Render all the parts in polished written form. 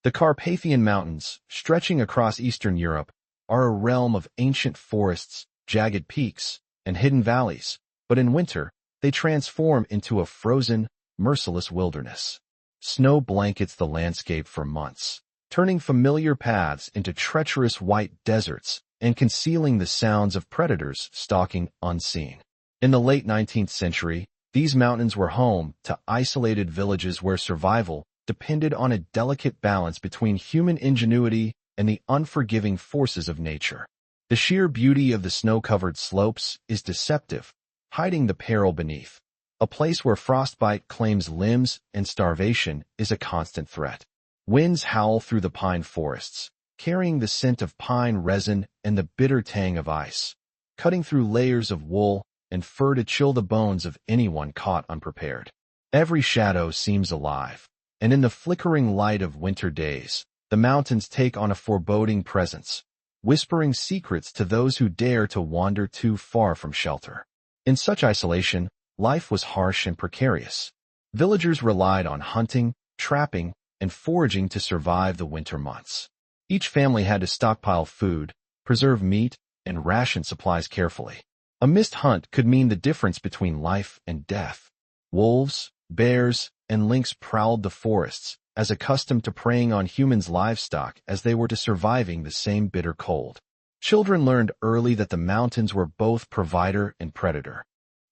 The Carpathian Mountains, stretching across eastern Europe, are a realm of ancient forests, jagged peaks, and hidden valleys, but in winter, they transform into a frozen, merciless wilderness. Snow blankets the landscape for months, turning familiar paths into treacherous white deserts and concealing the sounds of predators stalking unseen. In the late 19th century, these mountains were home to isolated villages where survival depended on a delicate balance between human ingenuity and the unforgiving forces of nature. The sheer beauty of the snow-covered slopes is deceptive, hiding the peril beneath. A place where frostbite claims limbs and starvation is a constant threat. Winds howl through the pine forests, carrying the scent of pine resin and the bitter tang of ice, cutting through layers of wool and fur to chill the bones of anyone caught unprepared. Every shadow seems alive, and in the flickering light of winter days, the mountains take on a foreboding presence, whispering secrets to those who dare to wander too far from shelter. In such isolation, life was harsh and precarious. Villagers relied on hunting, trapping, and foraging to survive the winter months. Each family had to stockpile food, preserve meat, and ration supplies carefully. A missed hunt could mean the difference between life and death. Wolves, bears, and lynx prowled the forests, as accustomed to preying on humans' livestock as they were to surviving the same bitter cold. Children learned early that the mountains were both provider and predator.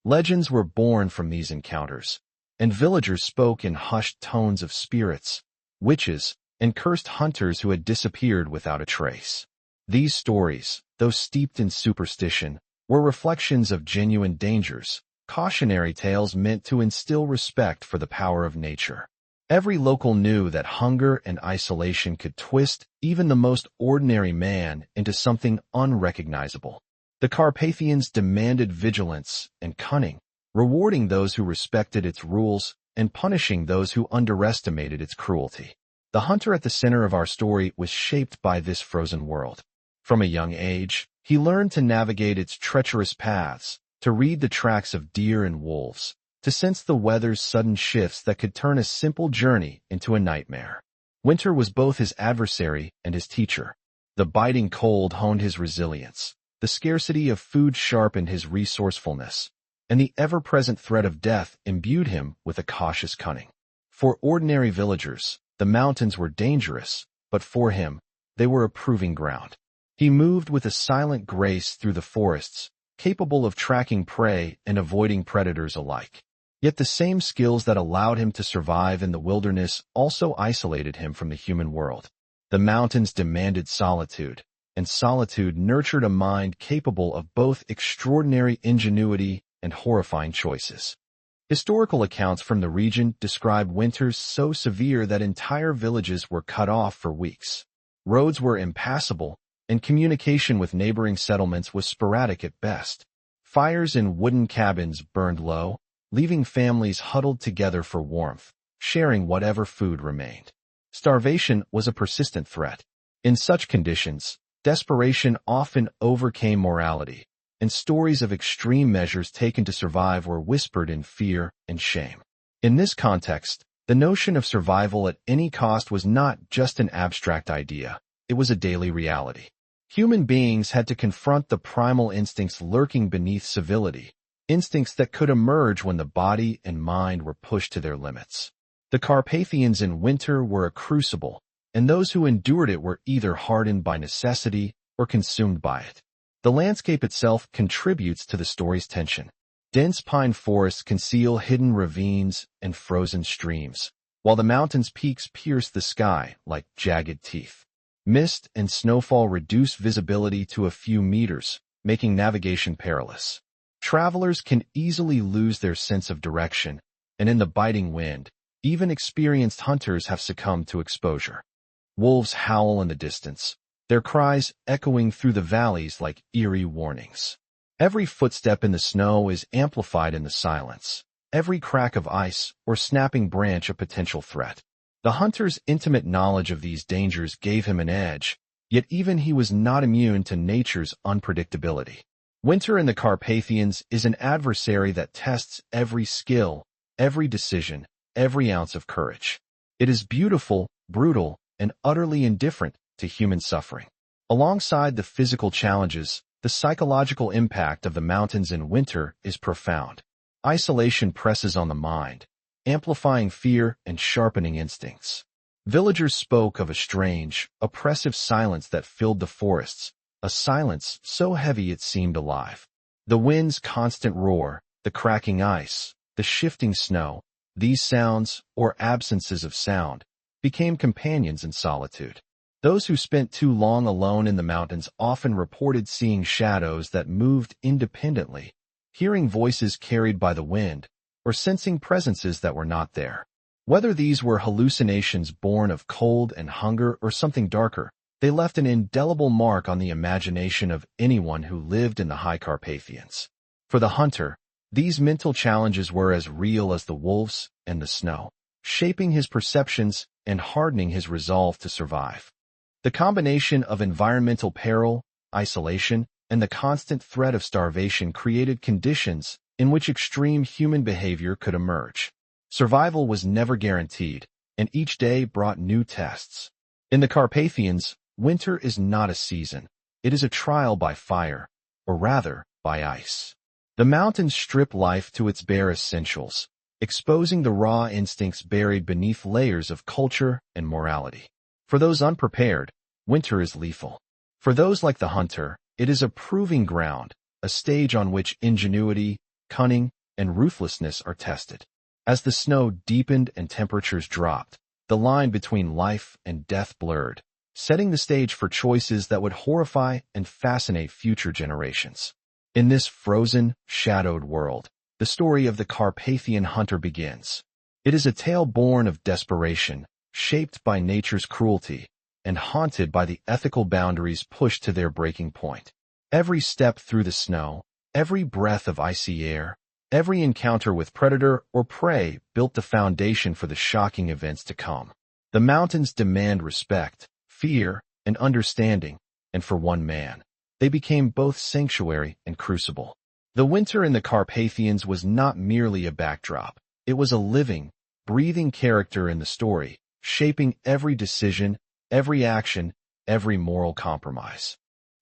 Legends were born from these encounters, and villagers spoke in hushed tones of spirits, witches, and cursed hunters who had disappeared without a trace. These stories, though steeped in superstition, were reflections of genuine dangers, cautionary tales meant to instill respect for the power of nature. Every local knew that hunger and isolation could twist even the most ordinary man into something unrecognizable. The Carpathians demanded vigilance and cunning, rewarding those who respected its rules and punishing those who underestimated its cruelty. The hunter at the center of our story was shaped by this frozen world. From a young age, he learned to navigate its treacherous paths, to read the tracks of deer and wolves, to sense the weather's sudden shifts that could turn a simple journey into a nightmare. Winter was both his adversary and his teacher. The biting cold honed his resilience, the scarcity of food sharpened his resourcefulness, and the ever-present threat of death imbued him with a cautious cunning. For ordinary villagers, the mountains were dangerous, but for him, they were a proving ground. He moved with a silent grace through the forests, capable of tracking prey and avoiding predators alike. Yet the same skills that allowed him to survive in the wilderness also isolated him from the human world. The mountains demanded solitude, and solitude nurtured a mind capable of both extraordinary ingenuity and horrifying choices. Historical accounts from the region describe winters so severe that entire villages were cut off for weeks. Roads were impassable, and communication with neighboring settlements was sporadic at best. Fires in wooden cabins burned low, leaving families huddled together for warmth, sharing whatever food remained. Starvation was a persistent threat. In such conditions, desperation often overcame morality, and stories of extreme measures taken to survive were whispered in fear and shame. In this context, the notion of survival at any cost was not just an abstract idea, it was a daily reality. Human beings had to confront the primal instincts lurking beneath civility, instincts that could emerge when the body and mind were pushed to their limits. The Carpathians in winter were a crucible, and those who endured it were either hardened by necessity or consumed by it. The landscape itself contributes to the story's tension. Dense pine forests conceal hidden ravines and frozen streams, while the mountain's peaks pierce the sky like jagged teeth. Mist and snowfall reduce visibility to a few meters, making navigation perilous. Travelers can easily lose their sense of direction, and in the biting wind, even experienced hunters have succumbed to exposure. Wolves howl in the distance, their cries echoing through the valleys like eerie warnings. Every footstep in the snow is amplified in the silence, every crack of ice or snapping branch a potential threat. The hunter's intimate knowledge of these dangers gave him an edge, yet even he was not immune to nature's unpredictability. Winter in the Carpathians is an adversary that tests every skill, every decision, every ounce of courage. It is beautiful, brutal, and utterly indifferent to human suffering. Alongside the physical challenges, the psychological impact of the mountains in winter is profound. Isolation presses on the mind, amplifying fear and sharpening instincts. Villagers spoke of a strange, oppressive silence that filled the forests, a silence so heavy it seemed alive. The wind's constant roar, the cracking ice, the shifting snow, these sounds, or absences of sound, became companions in solitude. Those who spent too long alone in the mountains often reported seeing shadows that moved independently, hearing voices carried by the wind, or sensing presences that were not there. Whether these were hallucinations born of cold and hunger or something darker, they left an indelible mark on the imagination of anyone who lived in the high Carpathians. For the hunter, these mental challenges were as real as the wolves and the snow, shaping his perceptions and hardening his resolve to survive. The combination of environmental peril, isolation, and the constant threat of starvation created conditions in which extreme human behavior could emerge. Survival was never guaranteed, and each day brought new tests. In the Carpathians, winter is not a season. It is a trial by fire, or rather, by ice. The mountains strip life to its bare essentials, exposing the raw instincts buried beneath layers of culture and morality. For those unprepared, winter is lethal. For those like the hunter, it is a proving ground, a stage on which ingenuity, cunning, and ruthlessness are tested. As the snow deepened and temperatures dropped, the line between life and death blurred, setting the stage for choices that would horrify and fascinate future generations. In this frozen, shadowed world, the story of the Carpathian hunter begins. It is a tale born of desperation, shaped by nature's cruelty, and haunted by the ethical boundaries pushed to their breaking point. Every step through the snow, every breath of icy air, every encounter with predator or prey built the foundation for the shocking events to come. The mountains demand respect, fear, and understanding, and for one man, they became both sanctuary and crucible. The winter in the Carpathians was not merely a backdrop. It was a living, breathing character in the story, shaping every decision, every action, every moral compromise.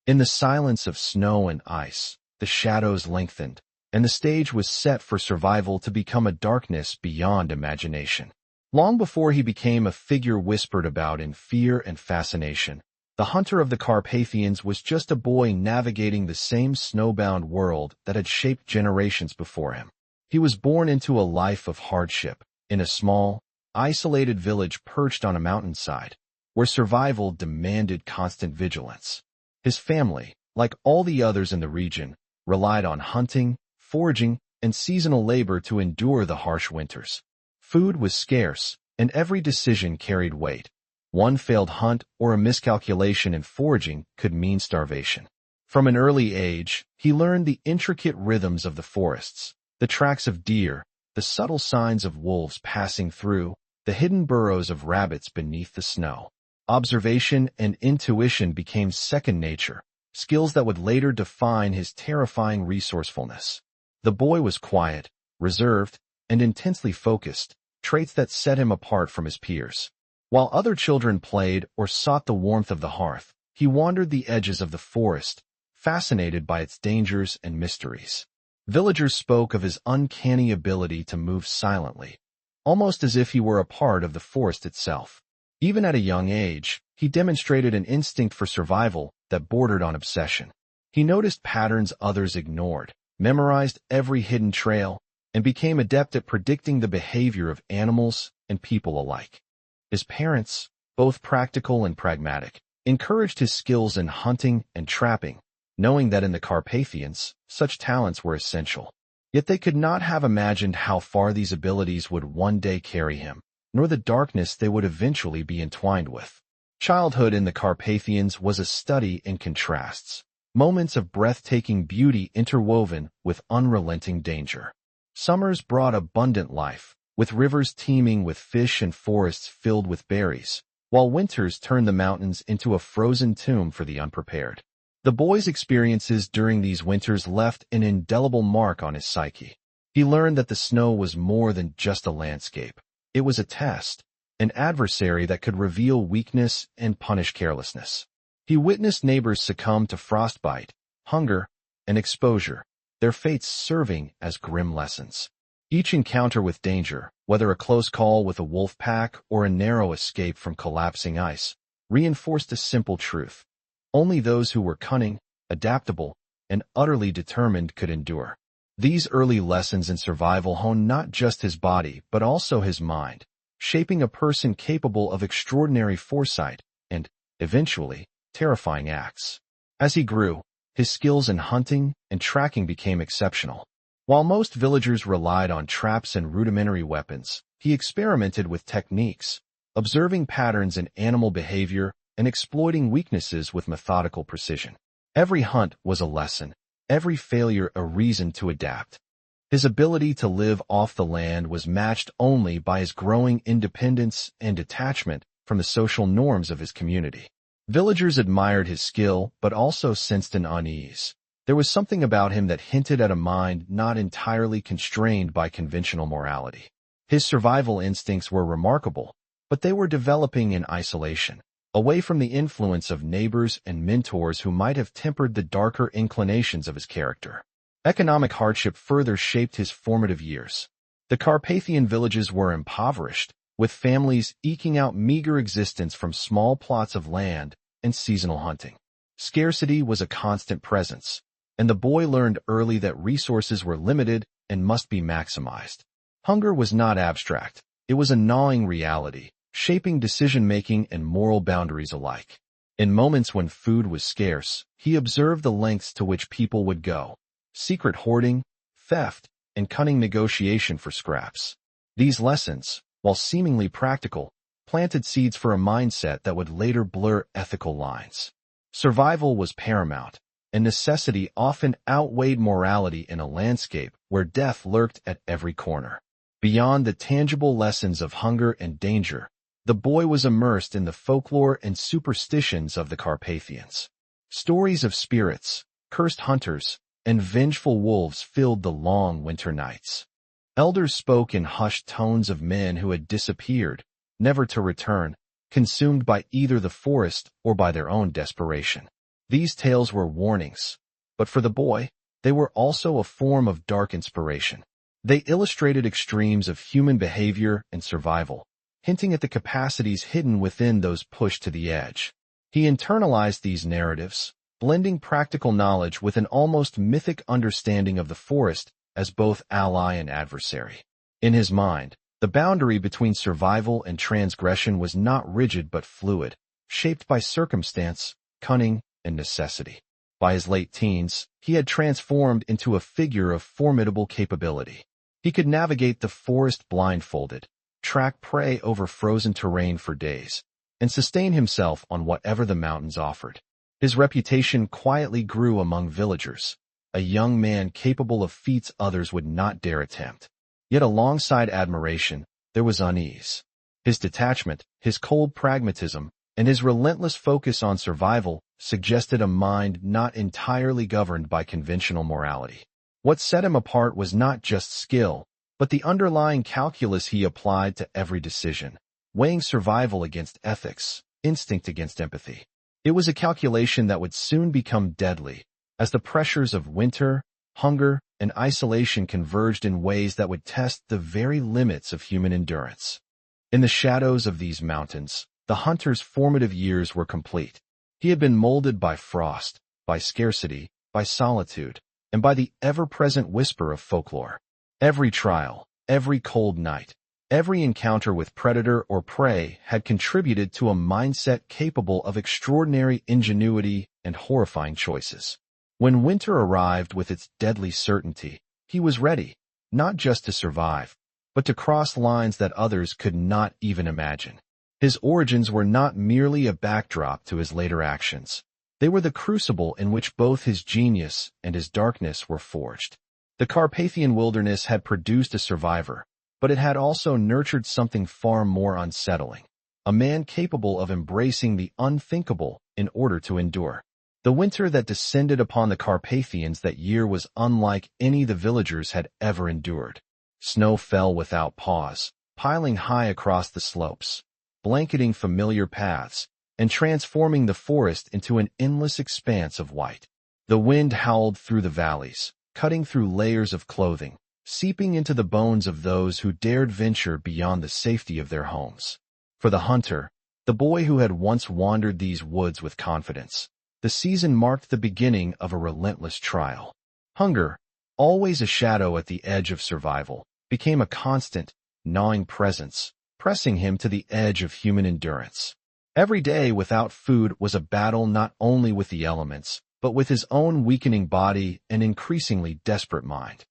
In the silence of snow and ice, the shadows lengthened, and the stage was set for survival to become a darkness beyond imagination. Long before he became a figure whispered about in fear and fascination, the hunter of the Carpathians was just a boy navigating the same snowbound world that had shaped generations before him. He was born into a life of hardship, in a small, isolated village perched on a mountainside, where survival demanded constant vigilance. His family, like all the others in the region, relied on hunting, foraging, and seasonal labor to endure the harsh winters. Food was scarce, and every decision carried weight. One failed hunt or a miscalculation in foraging could mean starvation. From an early age, he learned the intricate rhythms of the forests, the tracks of deer, the subtle signs of wolves passing through, the hidden burrows of rabbits beneath the snow. Observation and intuition became second nature, skills that would later define his terrifying resourcefulness. The boy was quiet, reserved, and intensely focused, traits that set him apart from his peers. While other children played or sought the warmth of the hearth, he wandered the edges of the forest, fascinated by its dangers and mysteries. Villagers spoke of his uncanny ability to move silently, almost as if he were a part of the forest itself. Even at a young age, he demonstrated an instinct for survival that bordered on obsession. He noticed patterns others ignored, memorized every hidden trail, and became adept at predicting the behavior of animals and people alike. His parents, both practical and pragmatic, encouraged his skills in hunting and trapping, knowing that in the Carpathians, such talents were essential. Yet they could not have imagined how far these abilities would one day carry him, nor the darkness they would eventually be entwined with. Childhood in the Carpathians was a study in contrasts, moments of breathtaking beauty interwoven with unrelenting danger. Summers brought abundant life, with rivers teeming with fish and forests filled with berries, while winters turned the mountains into a frozen tomb for the unprepared. The boy's experiences during these winters left an indelible mark on his psyche. He learned that the snow was more than just a landscape. It was a test, an adversary that could reveal weakness and punish carelessness. He witnessed neighbors succumb to frostbite, hunger, and exposure, their fates serving as grim lessons. Each encounter with danger, whether a close call with a wolf pack or a narrow escape from collapsing ice, reinforced a simple truth. Only those who were cunning, adaptable, and utterly determined could endure. These early lessons in survival honed not just his body but also his mind, shaping a person capable of extraordinary foresight and, eventually, terrifying acts. As he grew, his skills in hunting and tracking became exceptional. While most villagers relied on traps and rudimentary weapons, he experimented with techniques, observing patterns in animal behavior and exploiting weaknesses with methodical precision. Every hunt was a lesson, every failure a reason to adapt. His ability to live off the land was matched only by his growing independence and detachment from the social norms of his community. Villagers admired his skill but also sensed an unease. There was something about him that hinted at a mind not entirely constrained by conventional morality. His survival instincts were remarkable, but they were developing in isolation, away from the influence of neighbors and mentors who might have tempered the darker inclinations of his character. Economic hardship further shaped his formative years. The Carpathian villages were impoverished, with families eking out meager existence from small plots of land and seasonal hunting. Scarcity was a constant presence, and the boy learned early that resources were limited and must be maximized. Hunger was not abstract. It was a gnawing reality, shaping decision-making and moral boundaries alike. In moments when food was scarce, he observed the lengths to which people would go: secret hoarding, theft, and cunning negotiation for scraps. These lessons, while seemingly practical, planted seeds for a mindset that would later blur ethical lines. Survival was paramount, and necessity often outweighed morality in a landscape where death lurked at every corner. Beyond the tangible lessons of hunger and danger, the boy was immersed in the folklore and superstitions of the Carpathians. Stories of spirits, cursed hunters, and vengeful wolves filled the long winter nights. Elders spoke in hushed tones of men who had disappeared, never to return, consumed by either the forest or by their own desperation. These tales were warnings, but for the boy, they were also a form of dark inspiration. They illustrated extremes of human behavior and survival, hinting at the capacities hidden within those pushed to the edge. He internalized these narratives, blending practical knowledge with an almost mythic understanding of the forest as both ally and adversary. In his mind, the boundary between survival and transgression was not rigid but fluid, shaped by circumstance, cunning, and necessity. By his late teens, he had transformed into a figure of formidable capability. He could navigate the forest blindfolded, track prey over frozen terrain for days, and sustain himself on whatever the mountains offered. His reputation quietly grew among villagers, a young man capable of feats others would not dare attempt. Yet alongside admiration, there was unease. His detachment, his cold pragmatism, and his relentless focus on survival suggested a mind not entirely governed by conventional morality. What set him apart was not just skill, but the underlying calculus he applied to every decision, weighing survival against ethics, instinct against empathy. It was a calculation that would soon become deadly, as the pressures of winter, hunger, and isolation converged in ways that would test the very limits of human endurance. In the shadows of these mountains, the hunter's formative years were complete. He had been molded by frost, by scarcity, by solitude, and by the ever-present whisper of folklore. Every trial, every cold night, every encounter with predator or prey had contributed to a mindset capable of extraordinary ingenuity and horrifying choices. When winter arrived with its deadly certainty, he was ready, not just to survive, but to cross lines that others could not even imagine. His origins were not merely a backdrop to his later actions. They were the crucible in which both his genius and his darkness were forged. The Carpathian wilderness had produced a survivor, but it had also nurtured something far more unsettling, a man capable of embracing the unthinkable in order to endure. The winter that descended upon the Carpathians that year was unlike any the villagers had ever endured. Snow fell without pause, piling high across the slopes, blanketing familiar paths and transforming the forest into an endless expanse of white. The wind howled through the valleys, cutting through layers of clothing, seeping into the bones of those who dared venture beyond the safety of their homes. For the hunter, the boy who had once wandered these woods with confidence, the season marked the beginning of a relentless trial. Hunger, always a shadow at the edge of survival, became a constant, gnawing presence, pressing him to the edge of human endurance. Every day without food was a battle not only with the elements, but with his own weakening body and increasingly desperate mind.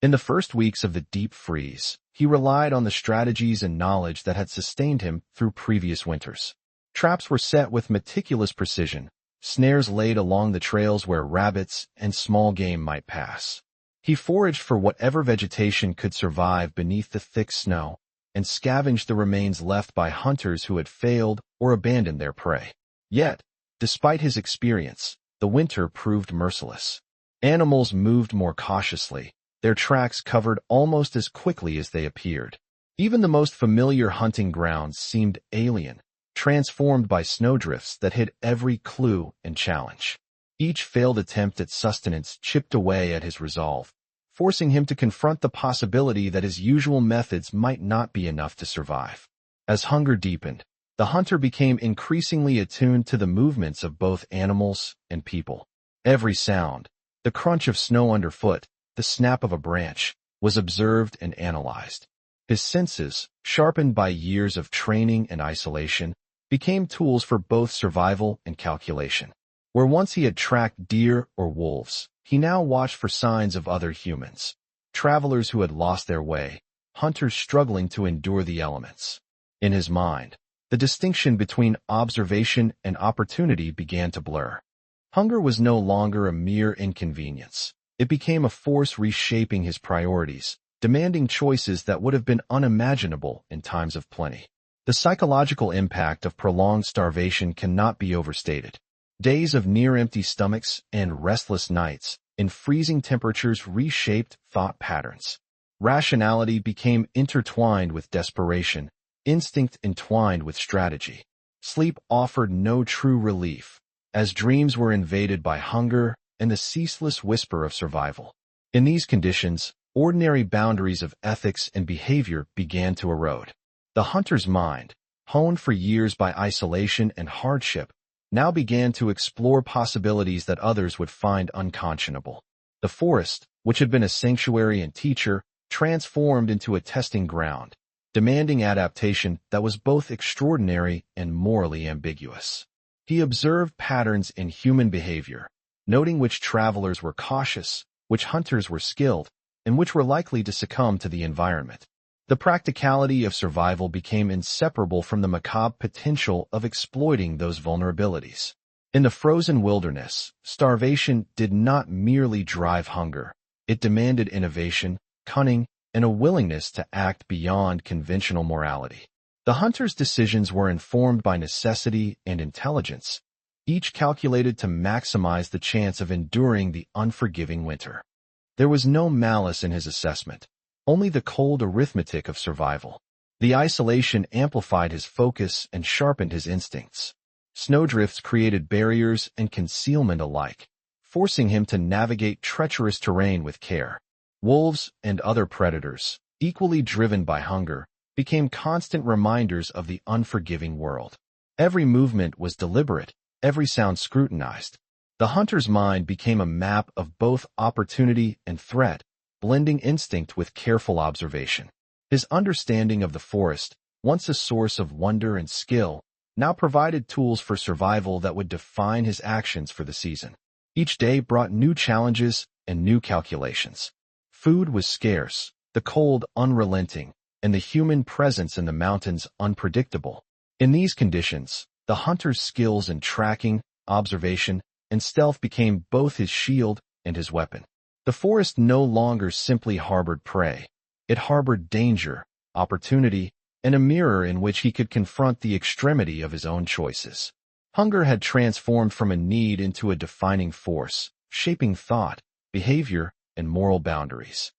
In the first weeks of the deep freeze, he relied on the strategies and knowledge that had sustained him through previous winters. Traps were set with meticulous precision, snares laid along the trails where rabbits and small game might pass. He foraged for whatever vegetation could survive beneath the thick snow, and scavenged the remains left by hunters who had failed or abandoned their prey. Yet, despite his experience, the winter proved merciless. Animals moved more cautiously, their tracks covered almost as quickly as they appeared. Even the most familiar hunting grounds seemed alien, transformed by snowdrifts that hid every clue and challenge. Each failed attempt at sustenance chipped away at his resolve, forcing him to confront the possibility that his usual methods might not be enough to survive. As hunger deepened, the hunter became increasingly attuned to the movements of both animals and people. Every sound, the crunch of snow underfoot, the snap of a branch, was observed and analyzed. His senses, sharpened by years of training and isolation, became tools for both survival and calculation. Where once he had tracked deer or wolves, he now watched for signs of other humans, travelers who had lost their way, hunters struggling to endure the elements. In his mind, the distinction between observation and opportunity began to blur. Hunger was no longer a mere inconvenience. It became a force reshaping his priorities, demanding choices that would have been unimaginable in times of plenty. The psychological impact of prolonged starvation cannot be overstated. Days of near-empty stomachs and restless nights in freezing temperatures reshaped thought patterns. Rationality became intertwined with desperation, instinct entwined with strategy. Sleep offered no true relief, as dreams were invaded by hunger and the ceaseless whisper of survival. In these conditions, ordinary boundaries of ethics and behavior began to erode. The hunter's mind, honed for years by isolation and hardship, now began to explore possibilities that others would find unconscionable. The forest, which had been a sanctuary and teacher, transformed into a testing ground, demanding adaptation that was both extraordinary and morally ambiguous. He observed patterns in human behavior, noting which travelers were cautious, which hunters were skilled, and which were likely to succumb to the environment. The practicality of survival became inseparable from the macabre potential of exploiting those vulnerabilities. In the frozen wilderness, starvation did not merely drive hunger. It demanded innovation, cunning, and a willingness to act beyond conventional morality. The hunter's decisions were informed by necessity and intelligence, each calculated to maximize the chance of enduring the unforgiving winter. There was no malice in his assessment, only the cold arithmetic of survival. The isolation amplified his focus and sharpened his instincts. Snowdrifts created barriers and concealment alike, forcing him to navigate treacherous terrain with care. Wolves and other predators, equally driven by hunger, became constant reminders of the unforgiving world. Every movement was deliberate, every sound scrutinized. The hunter's mind became a map of both opportunity and threat, blending instinct with careful observation. His understanding of the forest, once a source of wonder and skill, now provided tools for survival that would define his actions for the season. Each day brought new challenges and new calculations. Food was scarce, the cold unrelenting, and the human presence in the mountains unpredictable. In these conditions, the hunter's skills in tracking, observation, and stealth became both his shield and his weapon. The forest no longer simply harbored prey. It harbored danger, opportunity, and a mirror in which he could confront the extremity of his own choices. Hunger had transformed from a need into a defining force, shaping thought, behavior, and moral boundaries.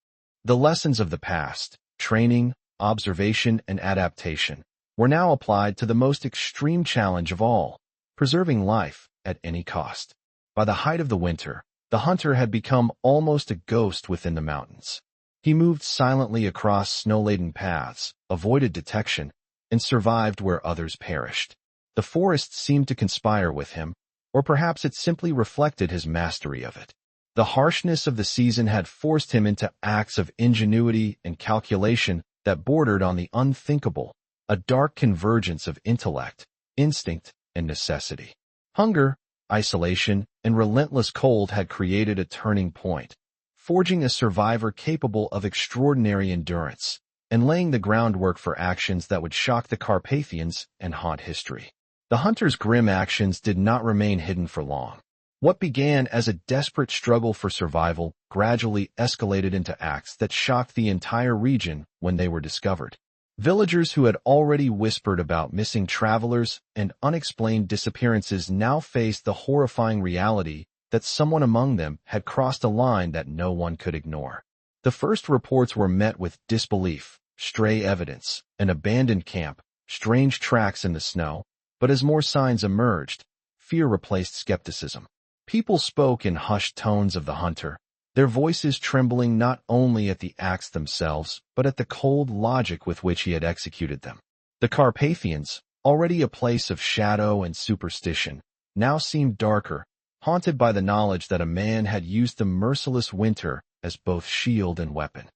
The lessons of the past, training, observation, and adaptation, were now applied to the most extreme challenge of all, preserving life at any cost. By the height of the winter, the hunter had become almost a ghost within the mountains. He moved silently across snow-laden paths, avoided detection, and survived where others perished. The forest seemed to conspire with him, or perhaps it simply reflected his mastery of it. The harshness of the season had forced him into acts of ingenuity and calculation that bordered on the unthinkable, a dark convergence of intellect, instinct, and necessity. Hunger, isolation, and relentless cold had created a turning point, forging a survivor capable of extraordinary endurance, and laying the groundwork for actions that would shock the Carpathians and haunt history. The hunter's grim actions did not remain hidden for long. What began as a desperate struggle for survival gradually escalated into acts that shocked the entire region when they were discovered. Villagers who had already whispered about missing travelers and unexplained disappearances now faced the horrifying reality that someone among them had crossed a line that no one could ignore. The first reports were met with disbelief, stray evidence, an abandoned camp, strange tracks in the snow, but as more signs emerged, fear replaced skepticism. People spoke in hushed tones of the hunter, their voices trembling not only at the acts themselves, but at the cold logic with which he had executed them. The Carpathians, already a place of shadow and superstition, now seemed darker, haunted by the knowledge that a man had used the merciless winter as both shield and weapon.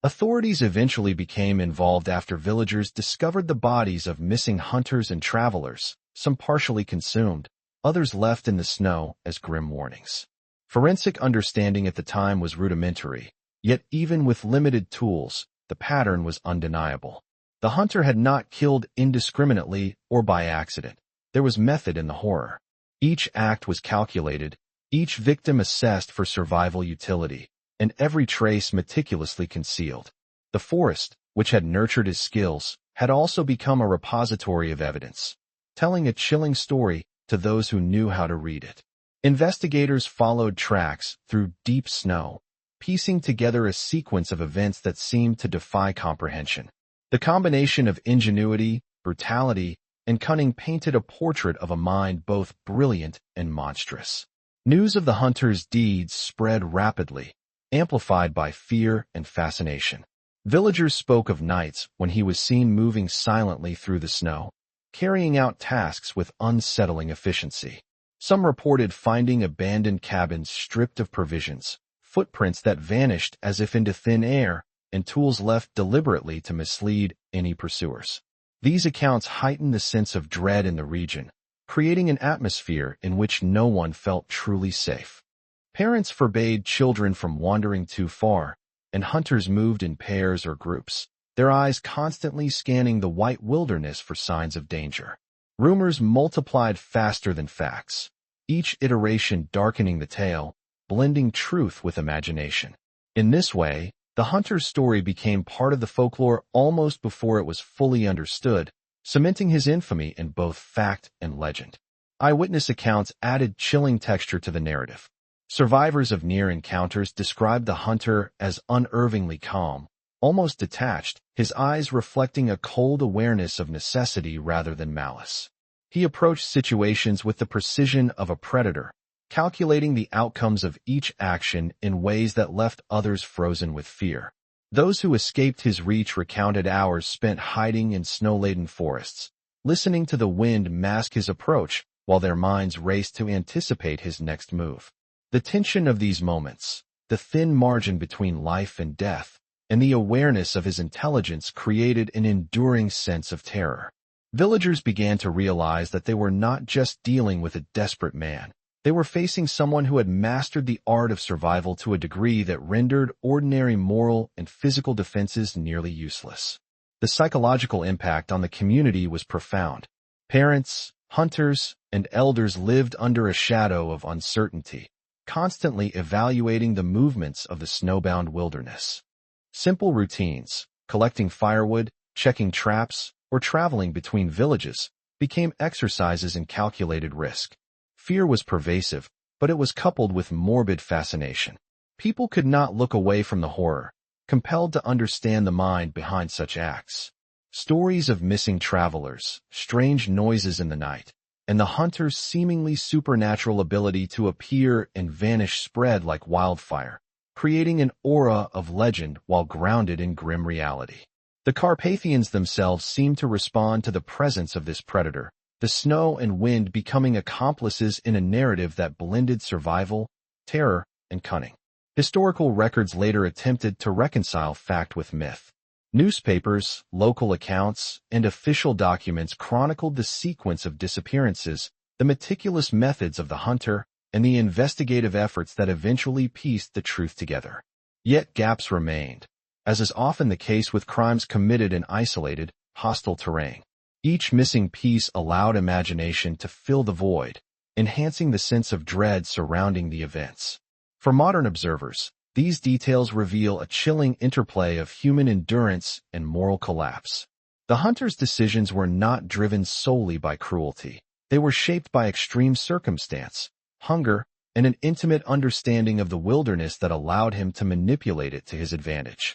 Authorities eventually became involved after villagers discovered the bodies of missing hunters and travelers, some partially consumed, others left in the snow as grim warnings. Forensic understanding at the time was rudimentary, yet even with limited tools, the pattern was undeniable. The hunter had not killed indiscriminately or by accident. There was method in the horror. Each act was calculated, each victim assessed for survival utility, and every trace meticulously concealed. The forest, which had nurtured his skills, had also become a repository of evidence, telling a chilling story to those who knew how to read it. Investigators followed tracks through deep snow, piecing together a sequence of events that seemed to defy comprehension. The combination of ingenuity, brutality, and cunning painted a portrait of a mind both brilliant and monstrous. News of the hunter's deeds spread rapidly, amplified by fear and fascination. Villagers spoke of nights when he was seen moving silently through the snow, carrying out tasks with unsettling efficiency. Some reported finding abandoned cabins stripped of provisions, footprints that vanished as if into thin air, and tools left deliberately to mislead any pursuers. These accounts heightened the sense of dread in the region, creating an atmosphere in which no one felt truly safe. Parents forbade children from wandering too far, and hunters moved in pairs or groups, their eyes constantly scanning the white wilderness for signs of danger. Rumors multiplied faster than facts, each iteration darkening the tale, blending truth with imagination. In this way, the hunter's story became part of the folklore almost before it was fully understood, cementing his infamy in both fact and legend. Eyewitness accounts added chilling texture to the narrative. Survivors of near encounters described the hunter as unervingly calm, almost detached, his eyes reflecting a cold awareness of necessity rather than malice. He approached situations with the precision of a predator, calculating the outcomes of each action in ways that left others frozen with fear. Those who escaped his reach recounted hours spent hiding in snow-laden forests, listening to the wind mask his approach while their minds raced to anticipate his next move. The tension of these moments, the thin margin between life and death, and the awareness of his intelligence created an enduring sense of terror. Villagers began to realize that they were not just dealing with a desperate man. They were facing someone who had mastered the art of survival to a degree that rendered ordinary moral and physical defenses nearly useless. The psychological impact on the community was profound. Parents, hunters, and elders lived under a shadow of uncertainty, constantly evaluating the movements of the snowbound wilderness. Simple routines, collecting firewood, checking traps, or traveling between villages, became exercises in calculated risk. Fear was pervasive, but it was coupled with morbid fascination. People could not look away from the horror, compelled to understand the mind behind such acts. Stories of missing travelers, strange noises in the night, and the hunter's seemingly supernatural ability to appear and vanish spread like wildfire, creating an aura of legend while grounded in grim reality. The Carpathians themselves seemed to respond to the presence of this predator, the snow and wind becoming accomplices in a narrative that blended survival, terror, and cunning. Historical records later attempted to reconcile fact with myth. Newspapers, local accounts, and official documents chronicled the sequence of disappearances, the meticulous methods of the hunter, and the investigative efforts that eventually pieced the truth together. Yet gaps remained, as is often the case with crimes committed in isolated, hostile terrain. Each missing piece allowed imagination to fill the void, enhancing the sense of dread surrounding the events. For modern observers, these details reveal a chilling interplay of human endurance and moral collapse. The hunter's decisions were not driven solely by cruelty. They were shaped by extreme circumstance, hunger, and an intimate understanding of the wilderness that allowed him to manipulate it to his advantage.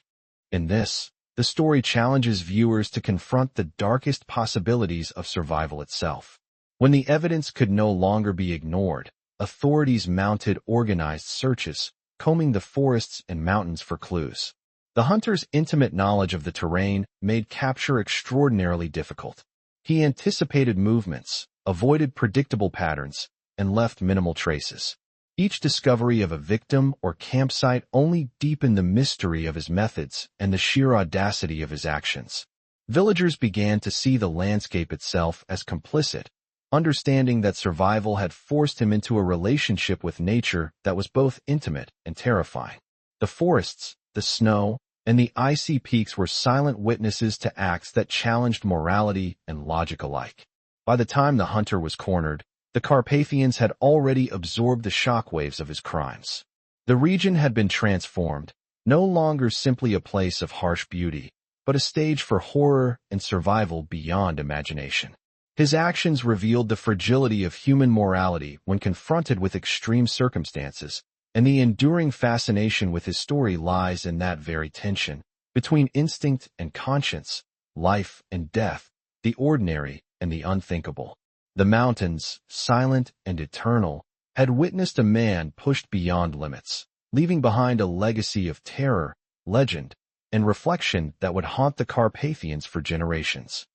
In this, the story challenges viewers to confront the darkest possibilities of survival itself. When the evidence could no longer be ignored, authorities mounted organized searches, combing the forests and mountains for clues. The hunter's intimate knowledge of the terrain made capture extraordinarily difficult. He anticipated movements, avoided predictable patterns, and left minimal traces. Each discovery of a victim or campsite only deepened the mystery of his methods and the sheer audacity of his actions. Villagers began to see the landscape itself as complicit, understanding that survival had forced him into a relationship with nature that was both intimate and terrifying. The forests, the snow, and the icy peaks were silent witnesses to acts that challenged morality and logic alike. By the time the hunter was cornered, the Carpathians had already absorbed the shockwaves of his crimes. The region had been transformed, no longer simply a place of harsh beauty, but a stage for horror and survival beyond imagination. His actions revealed the fragility of human morality when confronted with extreme circumstances, and the enduring fascination with his story lies in that very tension between instinct and conscience, life and death, the ordinary and the unthinkable. The mountains, silent and eternal, had witnessed a man pushed beyond limits, leaving behind a legacy of terror, legend, and reflection that would haunt the Carpathians for generations.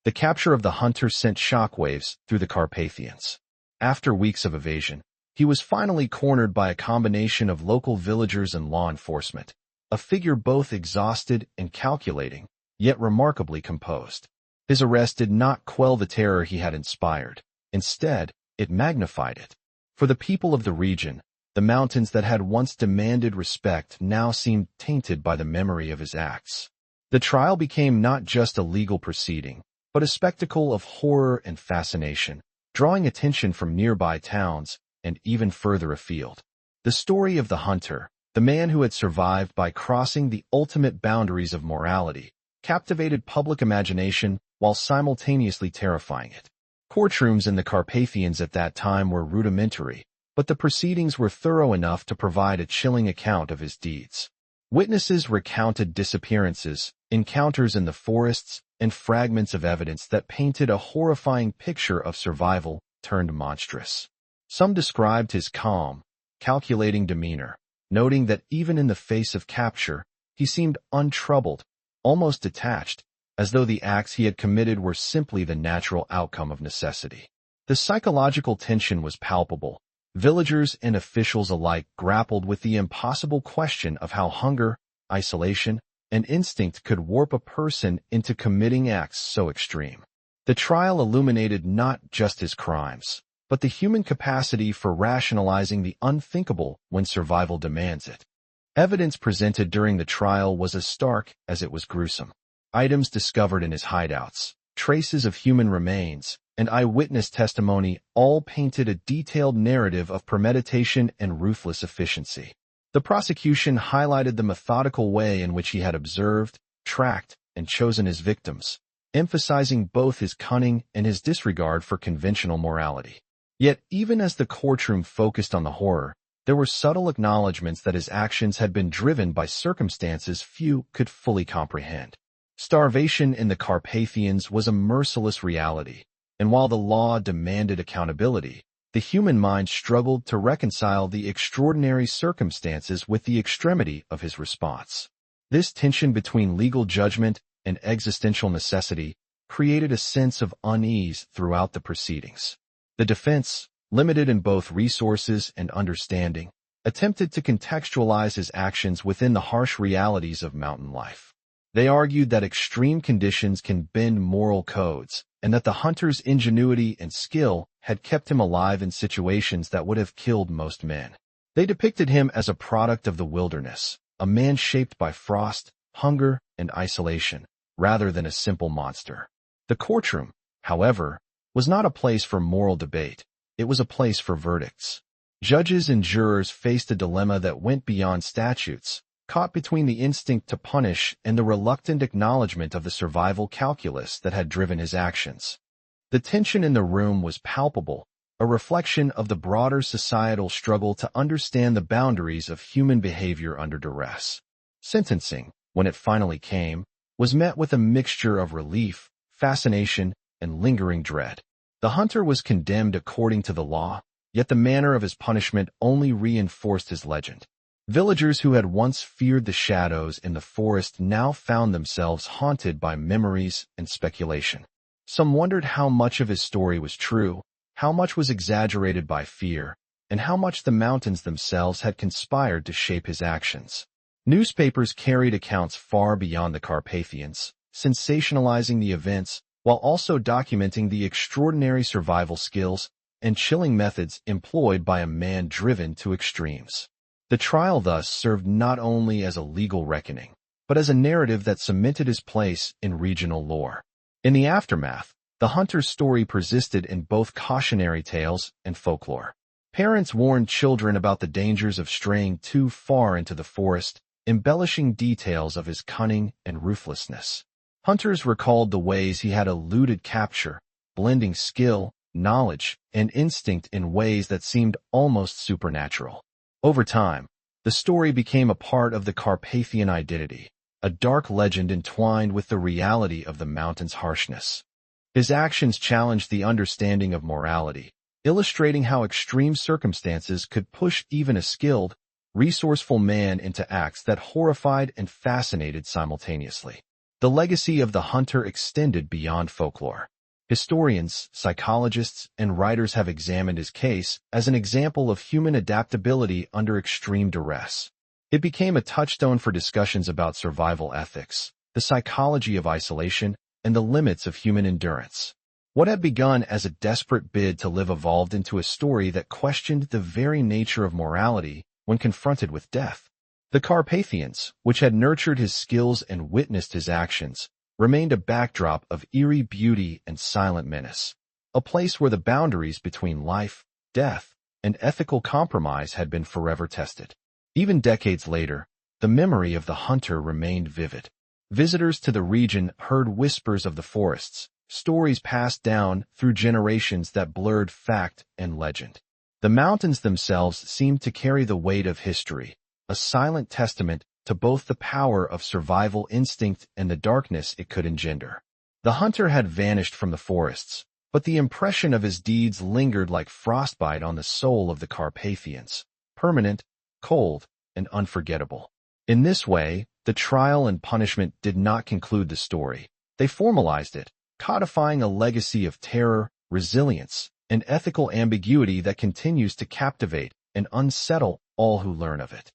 The capture of the hunter sent shockwaves through the Carpathians. After weeks of evasion, he was finally cornered by a combination of local villagers and law enforcement, a figure both exhausted and calculating, yet remarkably composed. His arrest did not quell the terror he had inspired. Instead, it magnified it. For the people of the region, the mountains that had once demanded respect now seemed tainted by the memory of his acts. The trial became not just a legal proceeding, but a spectacle of horror and fascination, drawing attention from nearby towns and even further afield. The story of the hunter, the man who had survived by crossing the ultimate boundaries of morality, captivated public imagination while simultaneously terrifying it. Courtrooms in the Carpathians at that time were rudimentary, but the proceedings were thorough enough to provide a chilling account of his deeds. Witnesses recounted disappearances, encounters in the forests, and fragments of evidence that painted a horrifying picture of survival turned monstrous. Some described his calm, calculating demeanor, noting that even in the face of capture, he seemed untroubled, almost detached, as though the acts he had committed were simply the natural outcome of necessity. The psychological tension was palpable. Villagers and officials alike grappled with the impossible question of how hunger, isolation, and instinct could warp a person into committing acts so extreme. The trial illuminated not just his crimes, but the human capacity for rationalizing the unthinkable when survival demands it. Evidence presented during the trial was as stark as it was gruesome. Items discovered in his hideouts, traces of human remains, and eyewitness testimony all painted a detailed narrative of premeditation and ruthless efficiency. The prosecution highlighted the methodical way in which he had observed, tracked, and chosen his victims, emphasizing both his cunning and his disregard for conventional morality. Yet, even as the courtroom focused on the horror, there were subtle acknowledgments that his actions had been driven by circumstances few could fully comprehend. Starvation in the Carpathians was a merciless reality, and while the law demanded accountability, the human mind struggled to reconcile the extraordinary circumstances with the extremity of his response. This tension between legal judgment and existential necessity created a sense of unease throughout the proceedings. The defense, limited in both resources and understanding, attempted to contextualize his actions within the harsh realities of mountain life. They argued that extreme conditions can bend moral codes, and that the hunter's ingenuity and skill had kept him alive in situations that would have killed most men. They depicted him as a product of the wilderness, a man shaped by frost, hunger, and isolation, rather than a simple monster. The courtroom, however, was not a place for moral debate. It was a place for verdicts. Judges and jurors faced a dilemma that went beyond statutes, caught between the instinct to punish and the reluctant acknowledgement of the survival calculus that had driven his actions. The tension in the room was palpable, a reflection of the broader societal struggle to understand the boundaries of human behavior under duress. Sentencing, when it finally came, was met with a mixture of relief, fascination, and lingering dread. The hunter was condemned according to the law, yet the manner of his punishment only reinforced his legend. Villagers who had once feared the shadows in the forest now found themselves haunted by memories and speculation. Some wondered how much of his story was true, how much was exaggerated by fear, and how much the mountains themselves had conspired to shape his actions. Newspapers carried accounts far beyond the Carpathians, sensationalizing the events while also documenting the extraordinary survival skills and chilling methods employed by a man driven to extremes. The trial thus served not only as a legal reckoning, but as a narrative that cemented his place in regional lore. In the aftermath, the hunter's story persisted in both cautionary tales and folklore. Parents warned children about the dangers of straying too far into the forest, embellishing details of his cunning and ruthlessness. Hunters recalled the ways he had eluded capture, blending skill, knowledge, and instinct in ways that seemed almost supernatural. Over time, the story became a part of the Carpathian identity, a dark legend entwined with the reality of the mountain's harshness. His actions challenged the understanding of morality, illustrating how extreme circumstances could push even a skilled, resourceful man into acts that horrified and fascinated simultaneously. The legacy of the hunter extended beyond folklore. Historians, psychologists, and writers have examined his case as an example of human adaptability under extreme duress. It became a touchstone for discussions about survival ethics, the psychology of isolation, and the limits of human endurance. What had begun as a desperate bid to live evolved into a story that questioned the very nature of morality when confronted with death. The Carpathians, which had nurtured his skills and witnessed his actions, remained a backdrop of eerie beauty and silent menace, a place where the boundaries between life, death, and ethical compromise had been forever tested. Even decades later, the memory of the hunter remained vivid. Visitors to the region heard whispers of the forests, stories passed down through generations that blurred fact and legend. The mountains themselves seemed to carry the weight of history, a silent testament to both the power of survival instinct and the darkness it could engender. The hunter had vanished from the forests, but the impression of his deeds lingered like frostbite on the soul of the Carpathians, permanent, cold, and unforgettable. In this way, the trial and punishment did not conclude the story. They formalized it, codifying a legacy of terror, resilience, and ethical ambiguity that continues to captivate and unsettle all who learn of it.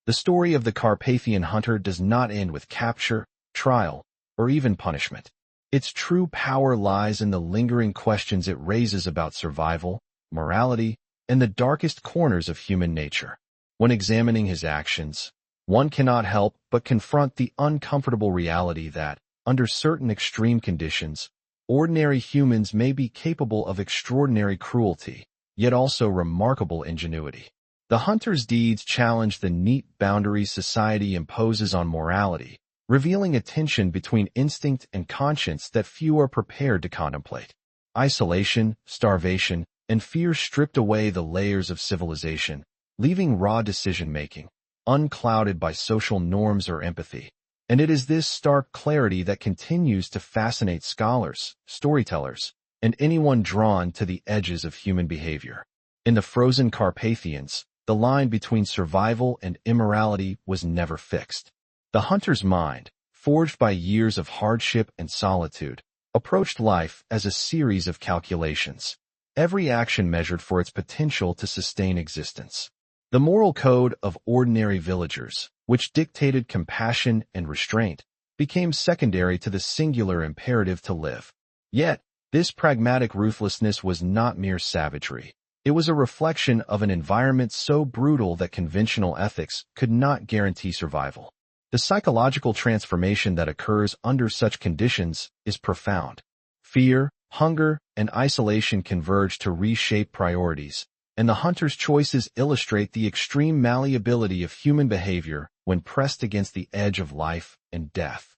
The story of the Carpathian hunter does not end with capture, trial, or even punishment. Its true power lies in the lingering questions it raises about survival, morality, and the darkest corners of human nature. When examining his actions, one cannot help but confront the uncomfortable reality that, under certain extreme conditions, ordinary humans may be capable of extraordinary cruelty, yet also remarkable ingenuity. The hunter's deeds challenge the neat boundaries society imposes on morality, revealing a tension between instinct and conscience that few are prepared to contemplate. Isolation, starvation, and fear stripped away the layers of civilization, leaving raw decision-making, unclouded by social norms or empathy. And it is this stark clarity that continues to fascinate scholars, storytellers, and anyone drawn to the edges of human behavior. In the frozen Carpathians, the line between survival and immorality was never fixed. The hunter's mind, forged by years of hardship and solitude, approached life as a series of calculations, every action measured for its potential to sustain existence. The moral code of ordinary villagers, which dictated compassion and restraint, became secondary to the singular imperative to live. Yet, this pragmatic ruthlessness was not mere savagery. It was a reflection of an environment so brutal that conventional ethics could not guarantee survival. The psychological transformation that occurs under such conditions is profound. Fear, hunger, and isolation converge to reshape priorities, and the hunter's choices illustrate the extreme malleability of human behavior when pressed against the edge of life and death.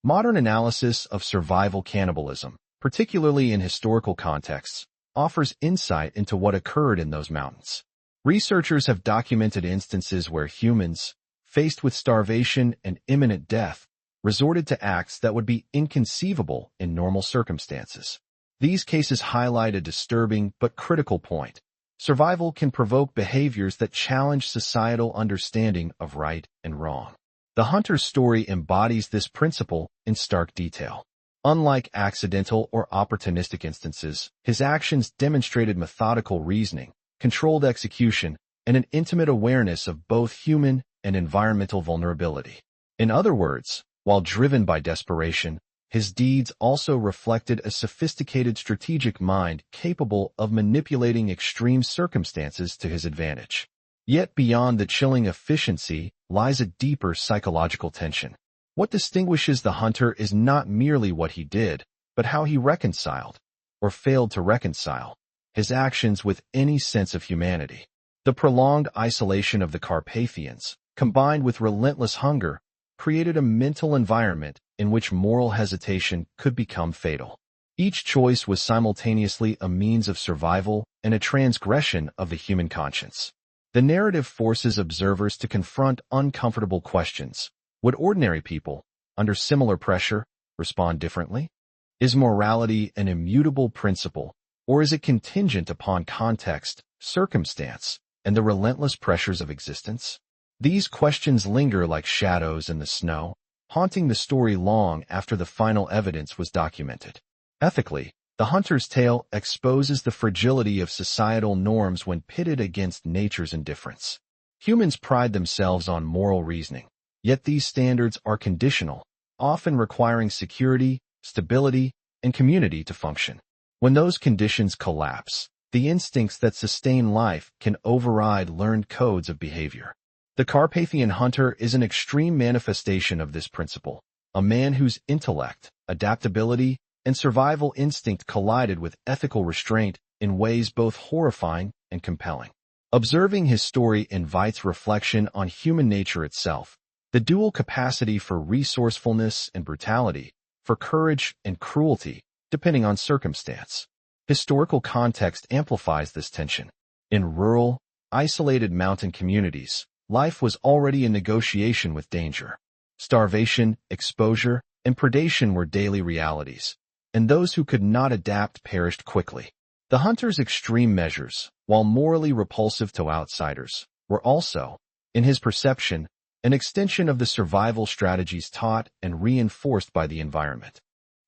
Modern analysis of survival cannibalism, particularly in historical contexts, offers insight into what occurred in those mountains. Researchers have documented instances where humans, faced with starvation and imminent death, resorted to acts that would be inconceivable in normal circumstances. These cases highlight a disturbing but critical point. Survival can provoke behaviors that challenge societal understanding of right and wrong. The hunter's story embodies this principle in stark detail. Unlike accidental or opportunistic instances, his actions demonstrated methodical reasoning, controlled execution, and an intimate awareness of both human and environmental vulnerability. In other words, while driven by desperation, his deeds also reflected a sophisticated strategic mind capable of manipulating extreme circumstances to his advantage. Yet beyond the chilling efficiency lies a deeper psychological tension. What distinguishes the hunter is not merely what he did, but how he reconciled, or failed to reconcile, his actions with any sense of humanity. The prolonged isolation of the Carpathians, combined with relentless hunger, created a mental environment in which moral hesitation could become fatal. Each choice was simultaneously a means of survival and a transgression of the human conscience. The narrative forces observers to confront uncomfortable questions. Would ordinary people, under similar pressure, respond differently? Is morality an immutable principle, or is it contingent upon context, circumstance, and the relentless pressures of existence? These questions linger like shadows in the snow, haunting the story long after the final evidence was documented. Ethically, the hunter's tale exposes the fragility of societal norms when pitted against nature's indifference. Humans pride themselves on moral reasoning, yet these standards are conditional, often requiring security, stability, and community to function. When those conditions collapse, the instincts that sustain life can override learned codes of behavior. The Carpathian hunter is an extreme manifestation of this principle, a man whose intellect, adaptability, and survival instinct collided with ethical restraint in ways both horrifying and compelling. Observing his story invites reflection on human nature itself, the dual capacity for resourcefulness and brutality, for courage and cruelty, depending on circumstance. Historical context amplifies this tension. In rural, isolated mountain communities, life was already in negotiation with danger. Starvation, exposure, and predation were daily realities, and those who could not adapt perished quickly. The hunter's extreme measures, while morally repulsive to outsiders, were also, in his perception, an extension of the survival strategies taught and reinforced by the environment.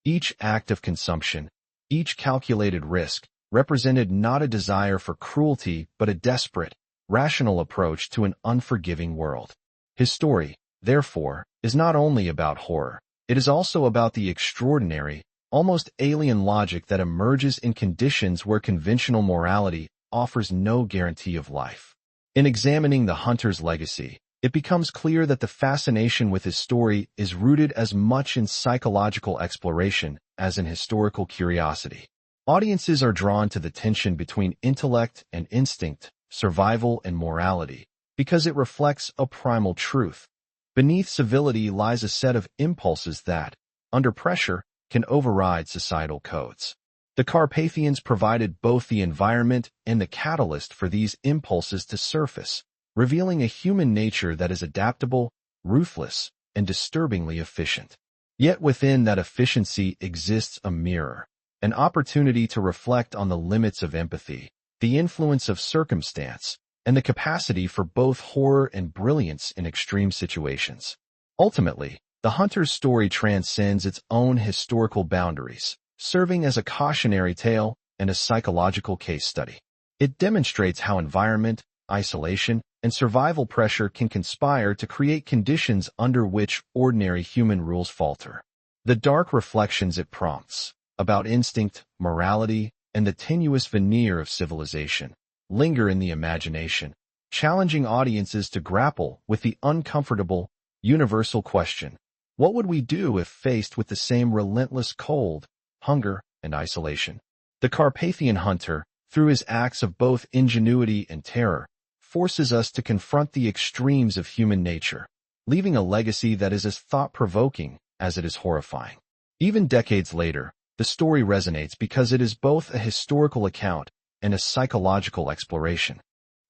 Each act of consumption, each calculated risk, represented not a desire for cruelty but a desperate, rational approach to an unforgiving world. His story, therefore, is not only about horror, it is also about the extraordinary, almost alien logic that emerges in conditions where conventional morality offers no guarantee of life. In examining the hunter's legacy, it becomes clear that the fascination with his story is rooted as much in psychological exploration as in historical curiosity. Audiences are drawn to the tension between intellect and instinct, survival and morality, because it reflects a primal truth. Beneath civility lies a set of impulses that, under pressure, can override societal codes. The Carpathians provided both the environment and the catalyst for these impulses to surface, revealing a human nature that is adaptable, ruthless, and disturbingly efficient. Yet within that efficiency exists a mirror, an opportunity to reflect on the limits of empathy, the influence of circumstance, and the capacity for both horror and brilliance in extreme situations. Ultimately, the hunter's story transcends its own historical boundaries, serving as a cautionary tale and a psychological case study. It demonstrates how environment, isolation, and survival pressure can conspire to create conditions under which ordinary human rules falter. The dark reflections it prompts, about instinct, morality, and the tenuous veneer of civilization, linger in the imagination, challenging audiences to grapple with the uncomfortable, universal question: what would we do if faced with the same relentless cold, hunger, and isolation? The Carpathian hunter, through his acts of both ingenuity and terror, forces us to confront the extremes of human nature, leaving a legacy that is as thought-provoking as it is horrifying. Even decades later, the story resonates because it is both a historical account and a psychological exploration.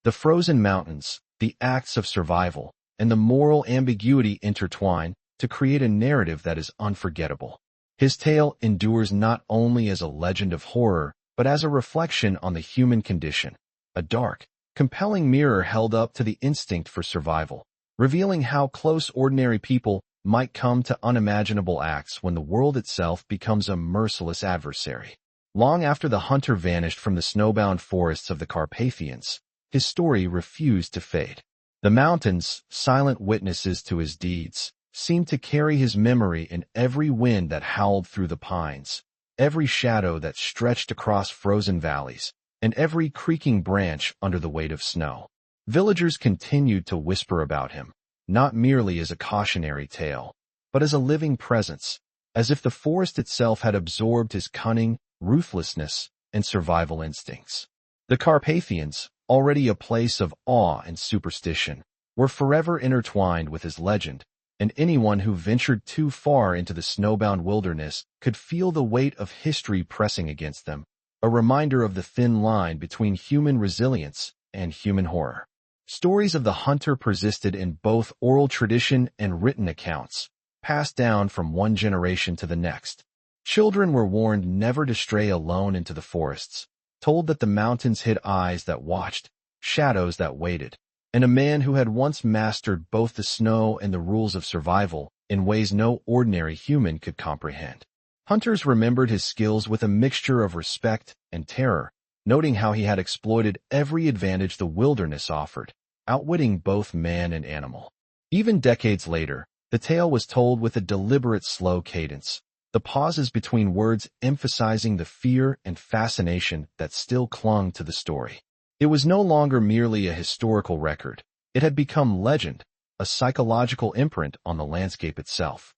The frozen mountains, the acts of survival, and the moral ambiguity intertwine to create a narrative that is unforgettable. His tale endures not only as a legend of horror, but as a reflection on the human condition, a dark, compelling mirror held up to the instinct for survival, revealing how close ordinary people might come to unimaginable acts when the world itself becomes a merciless adversary. Long after the hunter vanished from the snowbound forests of the Carpathians, his story refused to fade. The mountains, silent witnesses to his deeds, seemed to carry his memory in every wind that howled through the pines, every shadow that stretched across frozen valleys, and every creaking branch under the weight of snow. Villagers continued to whisper about him, not merely as a cautionary tale, but as a living presence, as if the forest itself had absorbed his cunning, ruthlessness, and survival instincts. The Carpathians, already a place of awe and superstition, were forever intertwined with his legend, and anyone who ventured too far into the snowbound wilderness could feel the weight of history pressing against them, a reminder of the thin line between human resilience and human horror. Stories of the hunter persisted in both oral tradition and written accounts, passed down from one generation to the next. Children were warned never to stray alone into the forests, told that the mountains hid eyes that watched, shadows that waited, and a man who had once mastered both the snow and the rules of survival in ways no ordinary human could comprehend. Hunters remembered his skills with a mixture of respect and terror, noting how he had exploited every advantage the wilderness offered, outwitting both man and animal. Even decades later, the tale was told with a deliberate slow cadence, the pauses between words emphasizing the fear and fascination that still clung to the story. It was no longer merely a historical record. It had become legend, a psychological imprint on the landscape itself.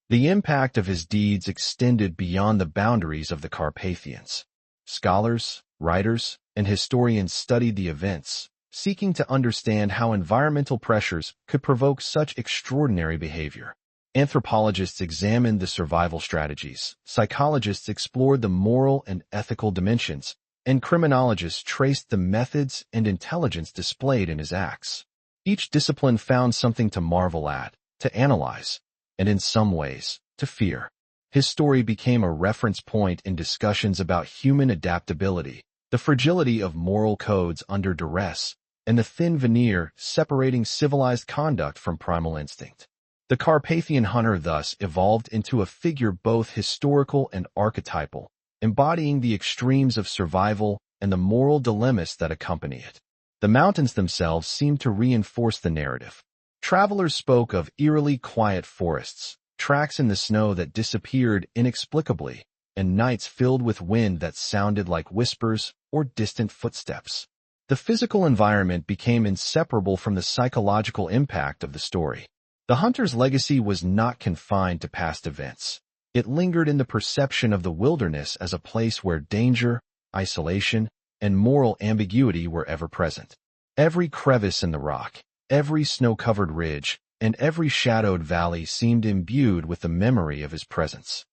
The impact of his deeds extended beyond the boundaries of the Carpathians. Scholars, writers, and historians studied the events, seeking to understand how environmental pressures could provoke such extraordinary behavior. Anthropologists examined the survival strategies, psychologists explored the moral and ethical dimensions, and criminologists traced the methods and intelligence displayed in his acts. Each discipline found something to marvel at, to analyze, and in some ways, to fear. His story became a reference point in discussions about human adaptability, the fragility of moral codes under duress, and the thin veneer separating civilized conduct from primal instinct. The Carpathian hunter thus evolved into a figure both historical and archetypal, embodying the extremes of survival and the moral dilemmas that accompany it. The mountains themselves seemed to reinforce the narrative. Travelers spoke of eerily quiet forests, tracks in the snow that disappeared inexplicably, and nights filled with wind that sounded like whispers or distant footsteps. The physical environment became inseparable from the psychological impact of the story. The hunter's legacy was not confined to past events. It lingered in the perception of the wilderness as a place where danger, isolation, and moral ambiguity were ever present. Every crevice in the rock, every snow-covered ridge, and every shadowed valley seemed imbued with the memory of his presence.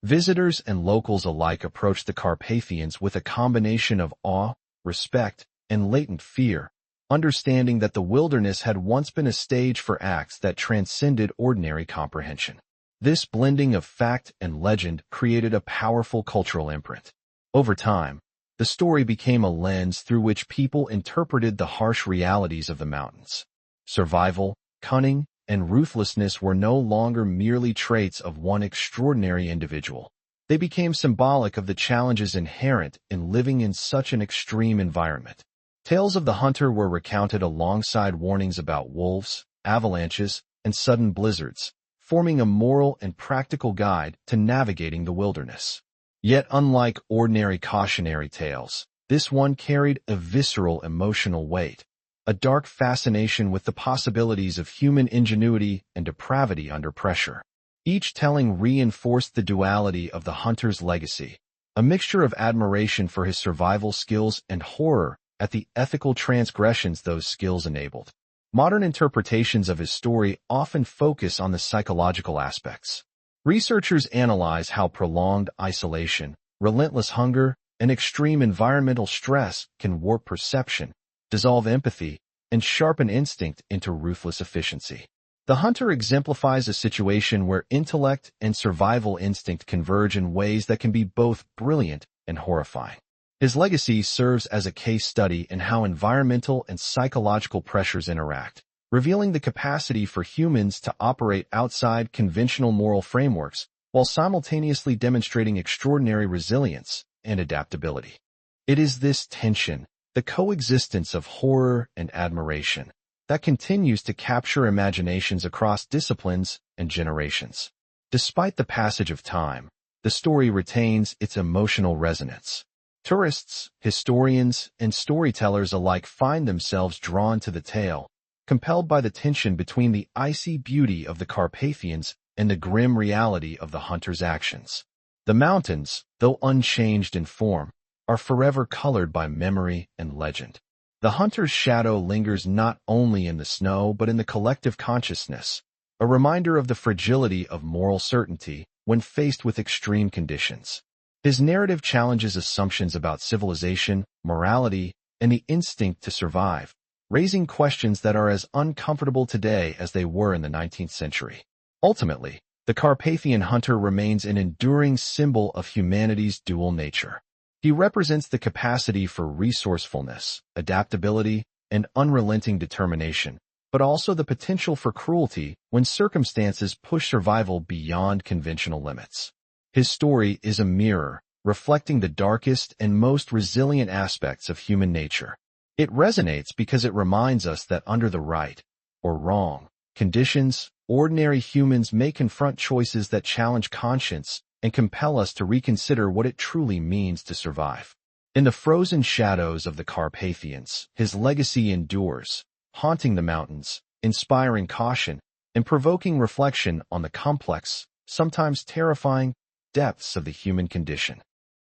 Visitors and locals alike approached the Carpathians with a combination of awe, respect, and latent fear, understanding that the wilderness had once been a stage for acts that transcended ordinary comprehension. This blending of fact and legend created a powerful cultural imprint. Over time, the story became a lens through which people interpreted the harsh realities of the mountains. Survival, cunning, and ruthlessness were no longer merely traits of one extraordinary individual. They became symbolic of the challenges inherent in living in such an extreme environment. Tales of the hunter were recounted alongside warnings about wolves, avalanches, and sudden blizzards, forming a moral and practical guide to navigating the wilderness. Yet unlike ordinary cautionary tales, this one carried a visceral emotional weight, a dark fascination with the possibilities of human ingenuity and depravity under pressure. Each telling reinforced the duality of the hunter's legacy, a mixture of admiration for his survival skills and horror at the ethical transgressions those skills enabled. Modern interpretations of his story often focus on the psychological aspects. Researchers analyze how prolonged isolation, relentless hunger, and extreme environmental stress can warp perception, dissolve empathy, and sharpen instinct into ruthless efficiency. The hunter exemplifies a situation where intellect and survival instinct converge in ways that can be both brilliant and horrifying. His legacy serves as a case study in how environmental and psychological pressures interact, revealing the capacity for humans to operate outside conventional moral frameworks while simultaneously demonstrating extraordinary resilience and adaptability. It is this tension, the coexistence of horror and admiration, that continues to capture imaginations across disciplines and generations. Despite the passage of time, the story retains its emotional resonance. Tourists, historians, and storytellers alike find themselves drawn to the tale, compelled by the tension between the icy beauty of the Carpathians and the grim reality of the hunter's actions. The mountains, though unchanged in form, are forever colored by memory and legend. The hunter's shadow lingers not only in the snow but in the collective consciousness, a reminder of the fragility of moral certainty when faced with extreme conditions. His narrative challenges assumptions about civilization, morality, and the instinct to survive, raising questions that are as uncomfortable today as they were in the 19th century. Ultimately, the Carpathian hunter remains an enduring symbol of humanity's dual nature. He represents the capacity for resourcefulness, adaptability, and unrelenting determination, but also the potential for cruelty when circumstances push survival beyond conventional limits. His story is a mirror, reflecting the darkest and most resilient aspects of human nature. It resonates because it reminds us that under the right, or wrong, conditions, ordinary humans may confront choices that challenge conscience and compel us to reconsider what it truly means to survive. In the frozen shadows of the Carpathians, his legacy endures, haunting the mountains, inspiring caution, and provoking reflection on the complex, sometimes terrifying, depths of the human condition.